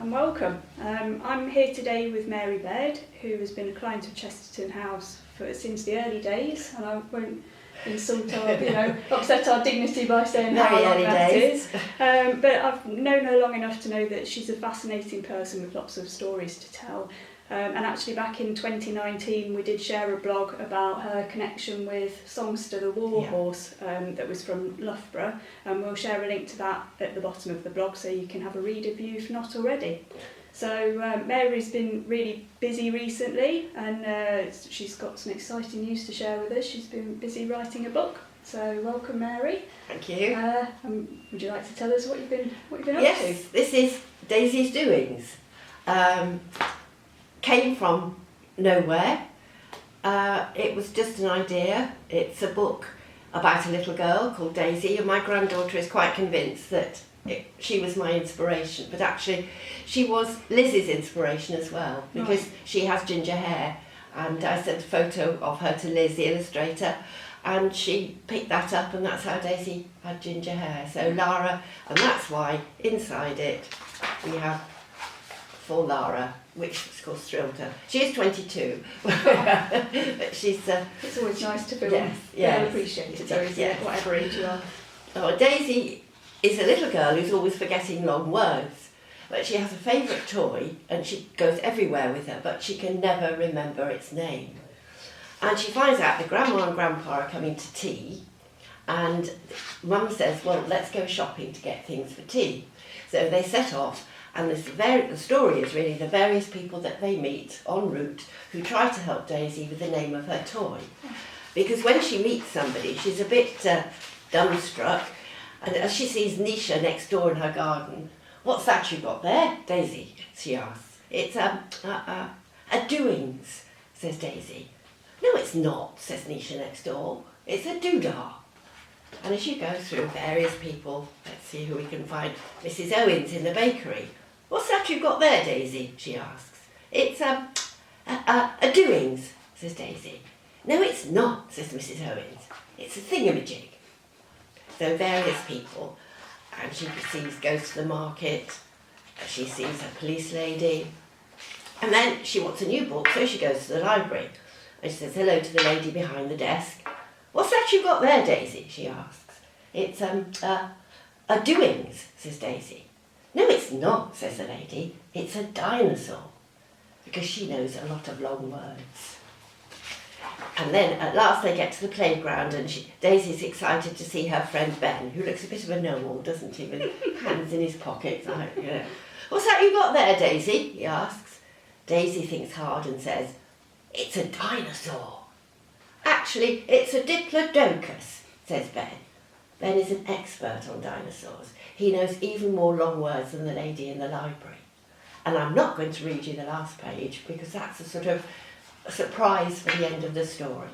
and welcome. I'm here today with Mary Baird, who has been a client of Chesterton House since the early days, and I won't insult our, upset our dignity by saying how long that is. But I've known her long enough to know that she's a fascinating person with lots of stories to tell. And actually back in 2019 we did share a blog about her connection with Songster the Warhorse that was from Loughborough, and we'll share a link to that at the bottom of the blog so you can have a read if you've not already. So Mary's been really busy recently, and she's got some exciting news to share with us. She's been busy writing a book. So welcome, Mary. Thank you. Would you like to tell us what you've been up to? Yes, this is Daisy's doings. Came from nowhere. It was just an idea. It's a book about a little girl called Daisy, and my granddaughter is quite convinced that she was my inspiration, but actually she was Liz's inspiration as well, because she has ginger hair, and I sent a photo of her to Liz, the illustrator, and she picked that up, and that's how Daisy had ginger hair. So Lara, and that's why inside it we have for Lara, which of course thrilled her. She is 22, but she's... it's always nice to feel appreciated, though, isn't it? Whatever age you are. Oh, Daisy is a little girl who's always forgetting long words, but she has a favourite toy, and she goes everywhere with her, but she can never remember its name. And she finds out that Grandma and Grandpa are coming to tea, and Mum says, well, let's go shopping to get things for tea. So they set off, and the story is really the various people that they meet en route who try to help Daisy with the name of her toy. Because when she meets somebody, she's a bit dumbstruck, and as she sees Nisha next door in her garden, "What's that you got there, Daisy?" she asks. "It's a doings," says Daisy. "No, it's not," says Nisha next door. "It's a doodah." And as you go through various people, let's see who we can find. Mrs. Owens in the bakery. "What's that you've got there, Daisy?" she asks. "It's a doings," says Daisy. "No, it's not," says Mrs. Owens. "It's a thingamajig." So various people, and she goes to the market, she sees a police lady, and then she wants a new book, so she goes to the library, and she says hello to the lady behind the desk. "What's that you've got there, Daisy?" she asks. "It's a doings," says Daisy. "No, it's not," says the lady. "It's a dinosaur," because she knows a lot of long words. And then at last they get to the playground, and Daisy's excited to see her friend Ben, who looks a bit of a know-all, doesn't he, with hands in his pockets. "What's that you got there, Daisy?" he asks. Daisy thinks hard and says, "It's a dinosaur." "Actually, it's a diplodocus," says Ben. Ben is an expert on dinosaurs. He knows even more long words than the lady in the library. And I'm not going to read you the last page, because that's a sort of a surprise for the end of the story.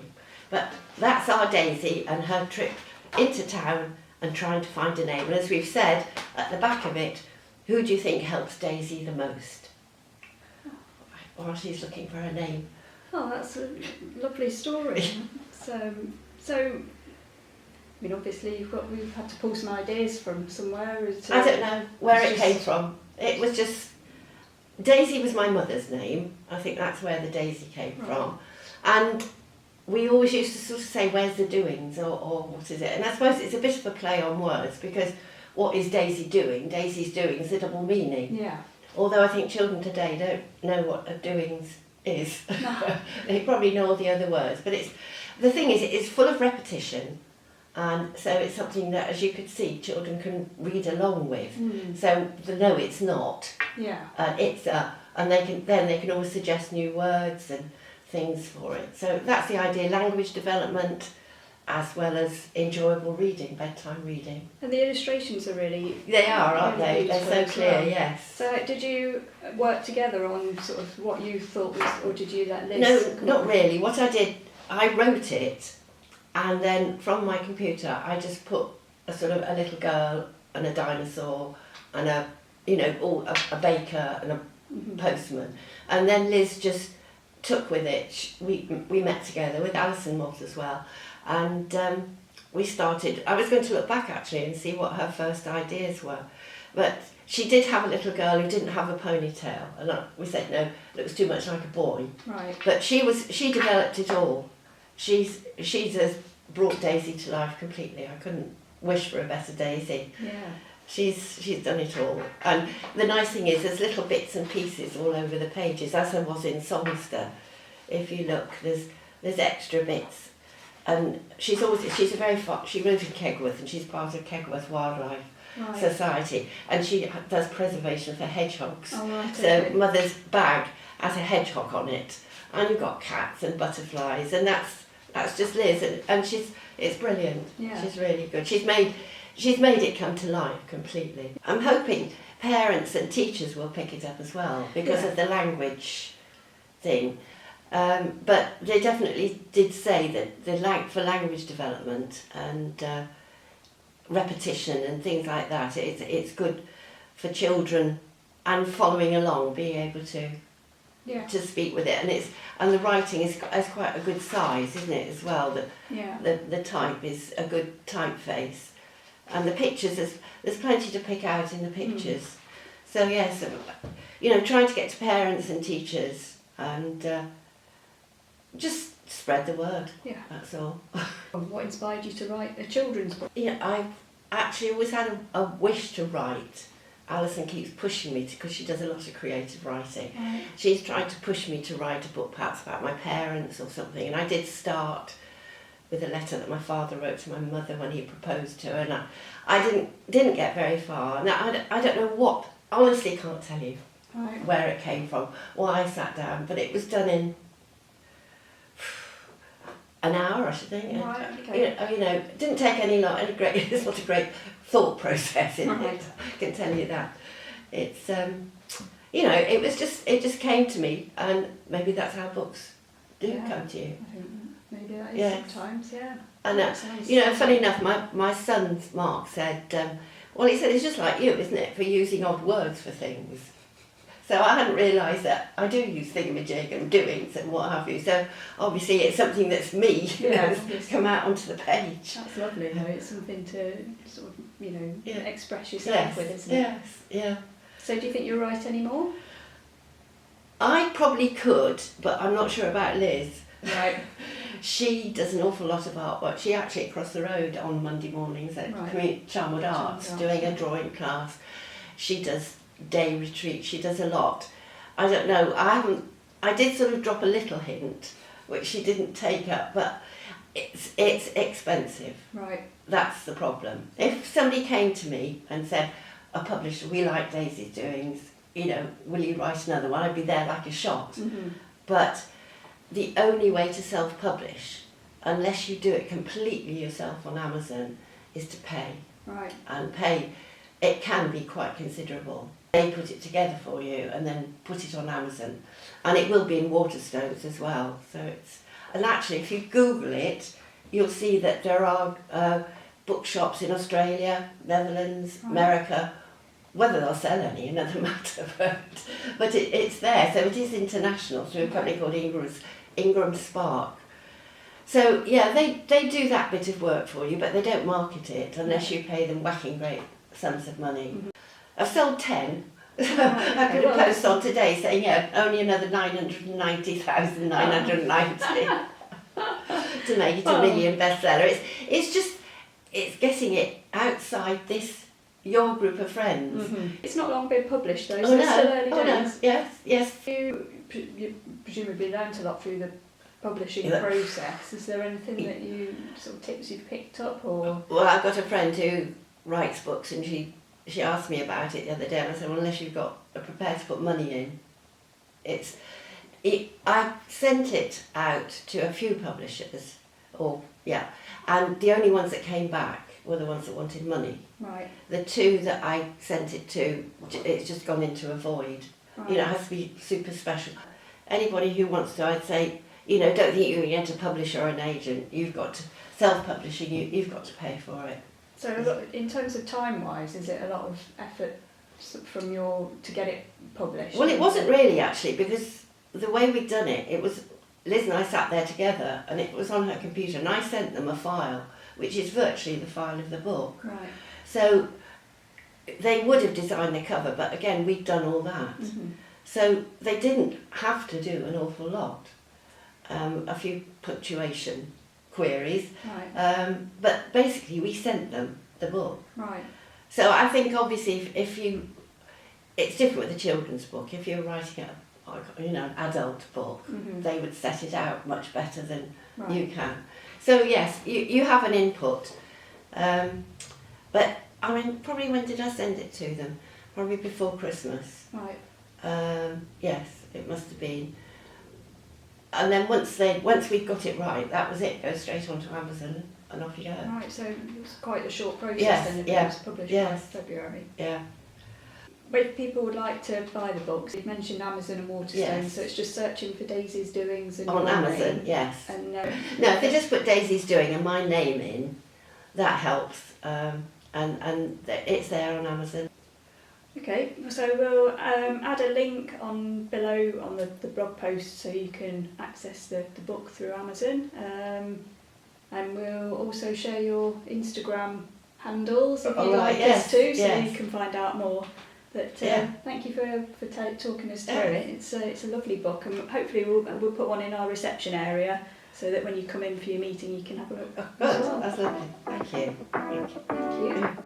But that's our Daisy and her trip into town and trying to find a name. And as we've said, at the back of it, who do you think helps Daisy the most while she's looking for her name? Oh, that's a lovely story. So, obviously we've had to pull some ideas from somewhere. I don't know where it came from. It was just, Daisy was my mother's name. I think that's where the Daisy came from. And we always used to sort of say, "Where's the doings?" or "What is it?" And I suppose it's a bit of a play on words, because what is Daisy doing? Daisy's doing is a double meaning. Yeah. Although I think children today don't know what a doings is. No. They probably know all the other words, but the thing is, it's full of repetition, and so it's something that, as you could see, children can read along with. So the "no, it's not," and "it's a," and they can always suggest new words and things for it. So that's the idea: language development, as well as enjoyable reading, bedtime reading. And the illustrations are really... They are, aren't they? They're so clear, yes. So did you work together on sort of what you thought was, or did you let Liz... No, not really. What I did, I wrote it, and then from my computer I just put a sort of a little girl and a dinosaur and a baker and a postman. And then Liz just took with it. We met together with Alison Moss as well. And we started, I was going to look back actually and see what her first ideas were, but she did have a little girl who didn't have a ponytail, and we said no, it looks too much like a boy. Right. But she developed it all. She's has brought Daisy to life completely. I couldn't wish for a better Daisy. Yeah. She's done it all. And the nice thing is there's little bits and pieces all over the pages, as there was in Songster. If you look, there's extra bits. And she wrote in Kegworth, and she's part of Kegworth Wildlife Society, and she does preservation for hedgehogs. Oh, right, so okay. Mother's bag has a hedgehog on it, and you've got cats and butterflies, and that's just Liz, and it's brilliant. Yeah. She's really good. She's made it come to life completely. I'm hoping parents and teachers will pick it up as well because of the language thing. But they definitely did say that for language development and repetition and things like that, it's good for children and following along, being able to speak with it, and the writing is quite a good size, isn't it, as well? The type is a good typeface, and the pictures, there's plenty to pick out in the pictures. So yes, trying to get to parents and teachers and just spread the word. Yeah, that's all. What inspired you to write a children's book? Yeah, I've actually always had a wish to write. Alison keeps pushing me because she does a lot of creative writing. Right. She's trying to push me to write a book perhaps about my parents or something, and I did start with a letter that my father wrote to my mother when he proposed to her, and I didn't get very far. Now I don't know what, honestly can't tell you where it came from, why I sat down, but it was done in an hour, I should think. Right, okay. It didn't take it's not a great thought process in it, I can tell you that. It's it just came to me, and maybe that's how books do come to you. I think maybe that is sometimes, yeah. And funny enough, my son Mark said, he said it's just like you, isn't it, for using odd words for things. So I hadn't realised that I do use thingamajig and doings and what have you. So obviously it's something that's me, that's come out onto the page. That's lovely though, it's something to sort of, express yourself with, isn't it? Yes, yeah. So do you think you'll write any more? I probably could, but I'm not sure about Liz. Right. She does an awful lot of artwork. She actually across the road on Monday mornings at Charnwood Arts doing a drawing class. She does day retreat, she does a lot. I don't know, I did sort of drop a little hint which she didn't take up, but it's expensive. Right. That's the problem. If somebody came to me and said, a publisher, we like Daisy's doings, will you write another one, I'd be there like a shot. Mm-hmm. But the only way to self-publish, unless you do it completely yourself on Amazon, is to pay. Right. And pay, it can be quite considerable. They put it together for you and then put it on Amazon, and it will be in Waterstones as well. So and actually if you Google it, you'll see that there are bookshops in Australia, Netherlands, America. Whether they'll sell any, another matter, but it's there. So it is international through a company called Ingram Spark. So yeah, they do that bit of work for you, but they don't market it unless you pay them whacking great sums of money. Mm-hmm. I've sold 10. I put a post on today saying, only another 990,990 to make it a million bestseller. It's getting it outside your group of friends. Mm-hmm. It's not long been published though, so it's still early days. No. Yes. You presumably learnt a lot through the publishing process. Is there anything that sort of tips you've picked up, or? Well, I've got a friend who writes books, and she asked me about it the other day, and I said, well, unless you've got prepared to put money in, I sent it out to a few publishers, and the only ones that came back were the ones that wanted money. Right. The two that I sent it to, it's just gone into a void. Right. It has to be super special. Anybody who wants to, I'd say, don't think you can get a publisher or an agent. You've got to, self-publishing, you've got to pay for it. So in terms of time-wise, is it a lot of effort from to get it published? Well, it wasn't really actually, because the way we'd done it was Liz and I sat there together, and it was on her computer, and I sent them a file, which is virtually the file of the book. Right. So they would have designed the cover, but again, we'd done all that. Mm-hmm. So they didn't have to do an awful lot. A few punctuation queries, Right. but basically we sent them the book. Right. So I think obviously if you, it's different with a children's book. If you're writing an adult book, Mm-hmm. they would set it out much better than Right. you can. So yes, you have an input, but I mean, probably when did I send it to them? Probably before Christmas. Right. Yes, it must have been. And then once we'd got it right, that was it. Go straight onto Amazon and off you go. Right. So it was quite a short process Yes, then. If yeah, it was published yes. by February. Yeah. But if people would like to buy the books, you've mentioned Amazon and Waterstones, Yes. so it's just searching for Daisy's Doings and On your Amazon, name. yes. And No, if they just put Daisy's Doing and my name in, that helps. And it's there on Amazon. okay, so we'll add a link on below on the blog post so you can access the book through Amazon. And we'll also share your Instagram handles if you'd like us to, so yes. you can find out more. But thank you for talking us through it. It's a lovely book, and hopefully we'll put one in our reception area so that when you come in for your meeting you can have a look. Oh, good, that's lovely. Thank you. Thank you.